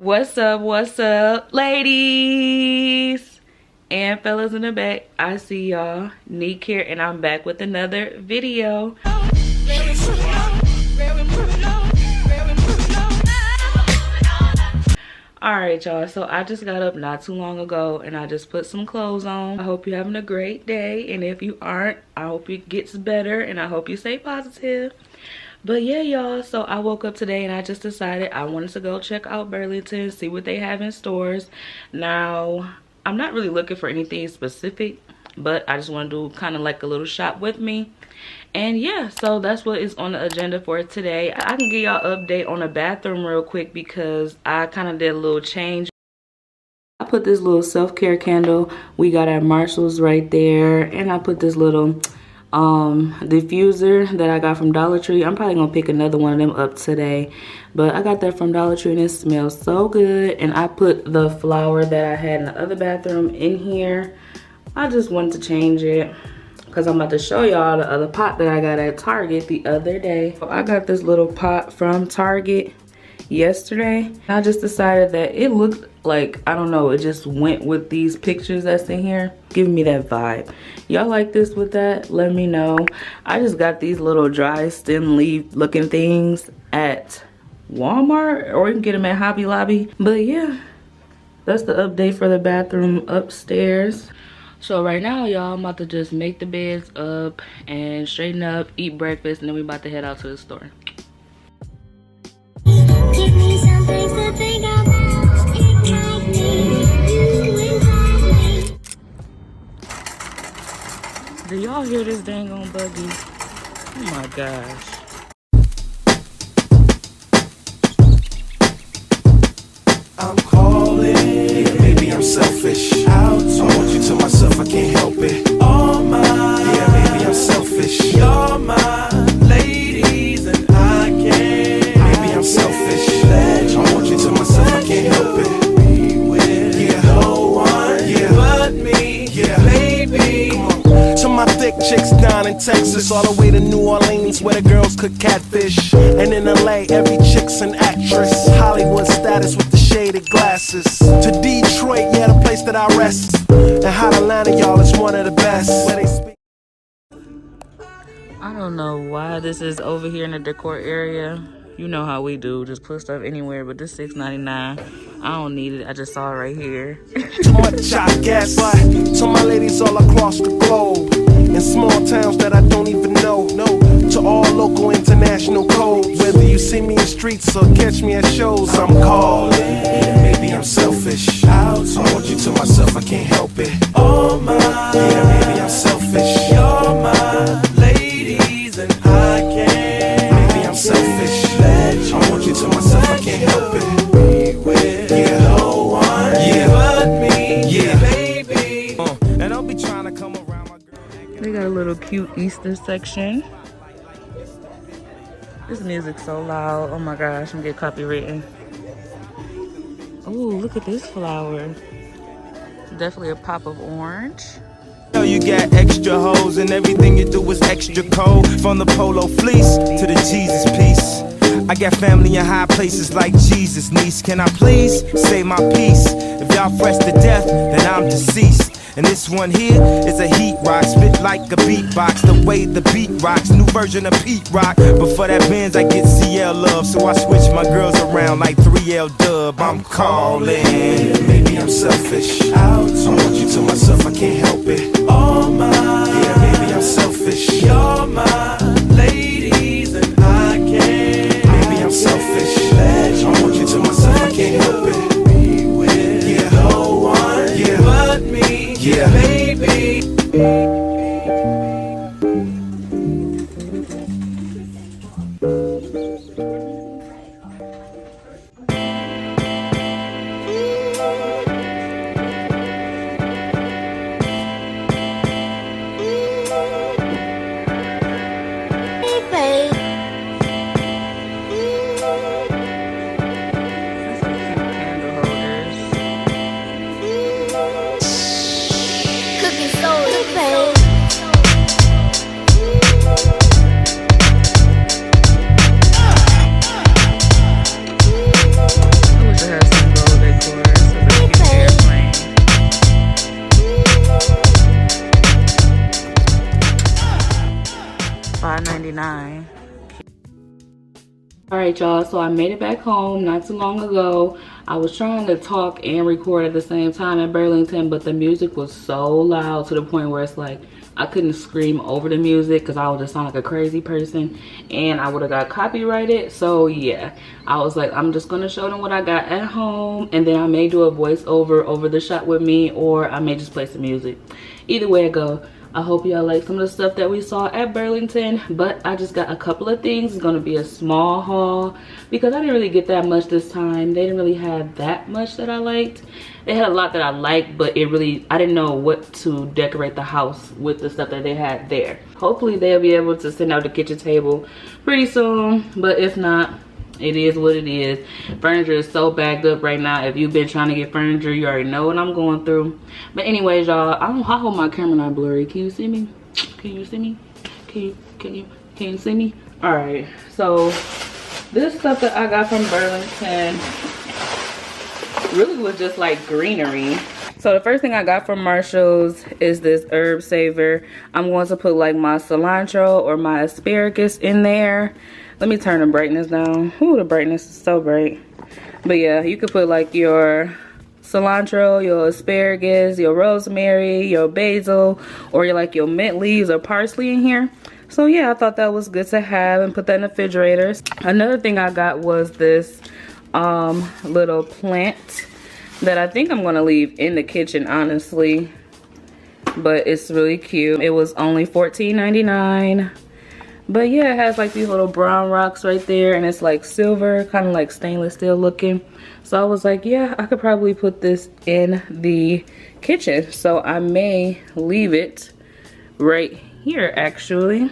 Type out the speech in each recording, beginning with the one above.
What's up, ladies and fellas in the back? I see y'all. Nique here, and I'm back with another video. Alright, y'all, so I just got up not too long ago and I just put some clothes on. I hope you're having a great day, and if you aren't, I hope it gets better and I hope you stay positive. But yeah, y'all, so I woke up today and I just decided I wanted to go check out Burlington, see what they have in stores. Now, I'm not really looking for anything specific, but I just want to do kind of like a little shop with me. And yeah, so that's what is on the agenda for today. I can give y'all an update on the bathroom real quick because I kind of did a little change. I put this little self-care candle we got at Marshall's right there, and I put this little diffuser that I got from Dollar Tree. I'm probably gonna pick another one of them up today, but I got that from Dollar Tree and it smells so good. And I put the flower that I had in the other bathroom in here. I just wanted to change it because I'm about to show y'all the other pot that I got at Target the other day. So I got this little pot from Target yesterday. I just decided that it looked like, I don't know, it just went with these pictures that's in here, giving me that vibe. Y'all like this with that? Let me know. I just got these little dry stem leaf looking things at Walmart, or you can get them at Hobby Lobby. But yeah, that's the update for the bathroom upstairs. So right now, y'all, I'm about to just make the beds up and straighten up, eat breakfast, and then we about to head out to the store. Give me some things to think about. Ignite me. You invite me. Do y'all hear this dang on buggy? Oh my gosh. I'm calling, yeah, maybe I'm selfish. I want you to myself, I can't help it. All mine, yeah, maybe I'm selfish. You're my ladies and I can't. Maybe I'm selfish. I want you to myself, I can't help it. Be with no one, yeah, but me, yeah, baby. To my thick chicks down in Texas, all the way to New Orleans where the girls cook catfish. And in LA, every chick's an actress. Hollywood status with the shaded glasses. To Detroit, yeah, the place that I rest. And Hot Atlanta, y'all, is one of the best. Where they speak. I don't know why this is over here in the Decor area. You know how we do, just put stuff anywhere, but this $6.99. I don't need it, I just saw it right here. Too much, I guess. But to my ladies all across the globe, in small towns that I don't even know, to all local international codes. Whether you see me in streets or catch me at shows, I'm calling. Maybe I'm selfish. I want you to myself, I can't help it. Oh my, yeah, maybe I'm selfish. You're my ladies and I can't. Maybe I'm selfish. I want you to myself, I can't help it. Be with no one, yeah, but me, yeah, baby. And I'll be trying to come around my girl. They got a little cute Easter section. This music's so loud. Oh my gosh, I'm gonna get copywritten. Oh, look at this flower. Definitely a pop of orange. You got extra hoes and everything you do is extra cold. From the polo fleece to the Jesus piece. I got family in high places like Jesus, niece. Can I please say my piece? If y'all fresh to death, then I'm deceased. And this one here is a heat rock, spit like a beatbox, the way the beat rocks, new version of Pete Rock. But for that Benz, I get CL love, so I switch my girls around like 3L Dub. I'm calling, maybe I'm selfish. I want you to myself, I can't help it. All mine, yeah, maybe I'm selfish. You're my ladies and I can't. Maybe I'm selfish. I want you to myself, I can't help it. Be with, yeah, no one, yeah, but me, yeah, baby. $14.99. All right, y'all, so I made it back home not too long ago. I was trying to talk and record at the same time at Burlington, but the music was so loud to the point where it's like I couldn't scream over the music because I would just sound like a crazy person and I would have got copyrighted. So yeah, I was like, I'm just gonna show them what I got at home, and then I may do a voiceover over the shot with me, or I may just play some music. Either way it go. I hope y'all like some of the stuff that we saw at Burlington, but I just got a couple of things. It's gonna be a small haul because I didn't really get that much this time. They didn't really have that much that I liked. They had a lot that I liked, but I didn't know what to decorate the house with the stuff that they had there. Hopefully they'll be able to send out the kitchen table pretty soon, but if not, it is what it is. Furniture is so backed up right now. If you've been trying to get furniture, you already know what I'm going through. But anyways, y'all, I hold my camera not blurry. Can you see me? Can you see me? Can you see me? All right, so this stuff that I got from Burlington really was just like greenery. So the first thing I got from Marshall's is this herb saver. I'm going to put like my cilantro or my asparagus in there. Let me turn the brightness down. Ooh, the brightness is so bright. But yeah, you could put like your cilantro, your asparagus, your rosemary, your basil, or your mint leaves or parsley in here. So yeah, I thought that was good to have and put that in the refrigerator. Another thing I got was this little plant that I think I'm gonna leave in the kitchen, honestly. But it's really cute. It was only $14.99. But yeah, it has like these little brown rocks right there, and it's like silver, kind of like stainless steel looking. So I was like, yeah, I could probably put this in the kitchen. So I may leave it right here, actually.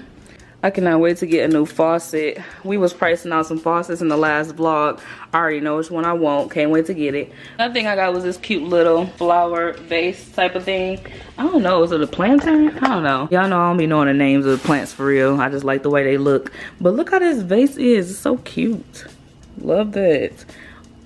I cannot wait to get a new faucet. We was pricing out some faucets in the last vlog. I already know which one I want. Can't wait to get it. Another thing I got was this cute little flower vase type of thing. I don't know, is it a planter? I don't know. Y'all know I don't be knowing the names of the plants for real. I just like the way they look. But look how this vase is. It's so cute. Love that.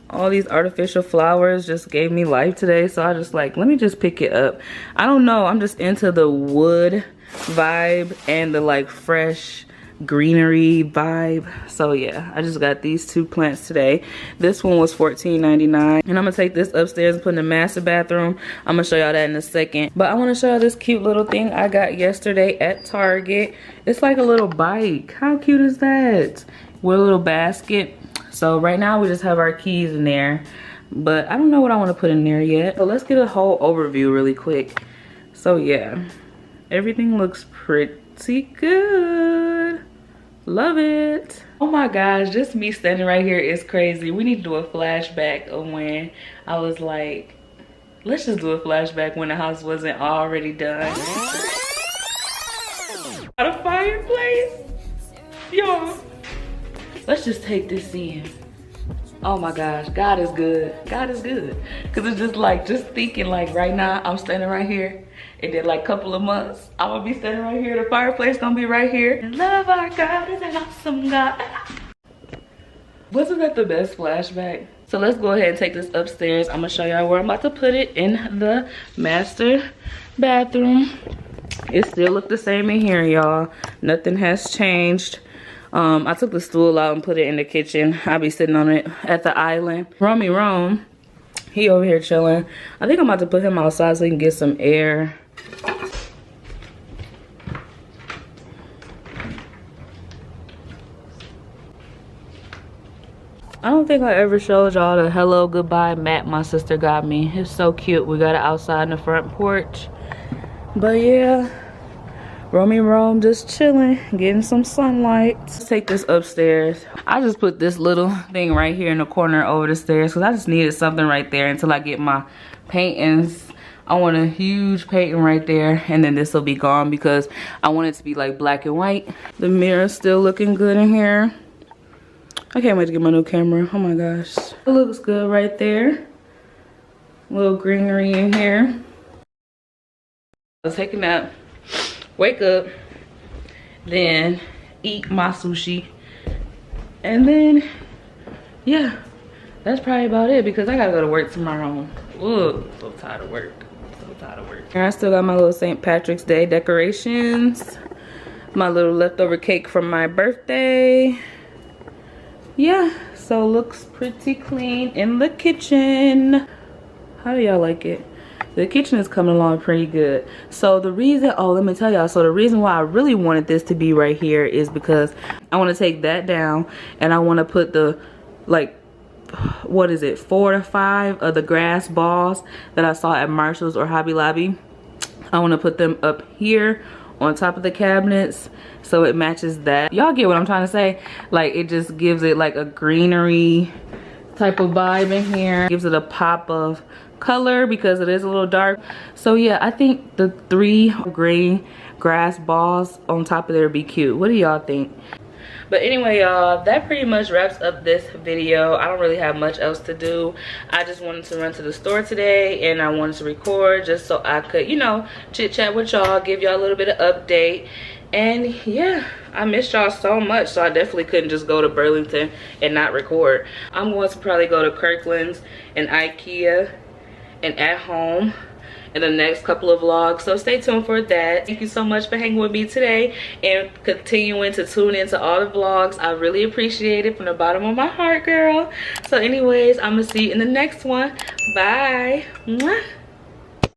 All these artificial flowers just gave me life today. So I just like, let me just pick it up. I don't know. I'm just into the wood vibe and the like fresh greenery vibe. So yeah, I just got these two plants today. This one was $14.99, and I'm gonna take this upstairs and put in the master bathroom. I'm gonna show y'all that in a second, but I want to show y'all this cute little thing I got yesterday at Target. It's like a little bike. How cute is that? With a little basket. So right now we just have our keys in there, but I don't know what I want to put in there yet. So let's get a whole overview really quick. So yeah, everything looks pretty good. Love it. Oh my gosh, just me standing right here is crazy. We need to do a flashback of when I was like, let's just do a flashback when the house wasn't already done. Got a fireplace? Y'all, let's just take this in. Oh my gosh, God is good. God is good. Cause it's just like, just thinking like right now, I'm standing right here. And then like a couple of months, I'm gonna be standing right here. The fireplace gonna be right here. And love our God is an awesome God. Wasn't that the best flashback? So let's go ahead and take this upstairs. I'm gonna show y'all where I'm about to put it in the master bathroom. It still look the same in here, y'all. Nothing has changed. I took the stool out and put it in the kitchen. I'll be sitting on it at the island. Rome, he over here chilling. I think I'm about to put him outside so he can get some air. I don't think I ever showed y'all the hello goodbye mat my sister got me. It's so cute. We got it outside in the front porch. But yeah, Rome just chilling, getting some sunlight. Let's take this upstairs. I just put this little thing right here in the corner over the stairs because I just needed something right there until I get my paintings. I want a huge painting right there, and then this will be gone because I want it to be like black and white. The mirror's still looking good in here. I can't wait to get my new camera. Oh my gosh. It looks good right there. A little greenery in here. Let's take a nap. Wake up. Then eat my sushi. And then, yeah. That's probably about it because I gotta go to work tomorrow. Ooh, so tired of work. So tired of work. And I still got my little St. Patrick's Day decorations. my little leftover cake from my birthday. Yeah, so looks pretty clean in the kitchen. How do y'all like it? The kitchen is coming along pretty good. So the reason, oh, let me tell y'all. So the reason why I really wanted this to be right here is because I want to take that down and I want to put the, like, what is it, 4 to 5 of the grass balls that I saw at Marshall's or Hobby Lobby. I want to put them up here on top of the cabinets so it matches that. Y'all get what I'm trying to say? Like, it just gives it like a greenery type of vibe in here. Gives it a pop of color because it is a little dark. So yeah, I think the 3 gray grass balls on top of there would be cute. What do y'all think? But anyway, y'all, that pretty much wraps up this video. I don't really have much else to do. I just wanted to run to the store today and I wanted to record just so I could, you know, chit chat with y'all, give y'all a little bit of update. And yeah, I missed y'all so much, so I definitely couldn't just go to Burlington and not record. I'm going to probably go to Kirkland's and Ikea and at home in the next couple of vlogs, so stay tuned for that. Thank you so much for hanging with me today and continuing to tune into all the vlogs. I really appreciate it from the bottom of my heart, girl. So anyways, I'm gonna see you in the next one. Bye. Mwah.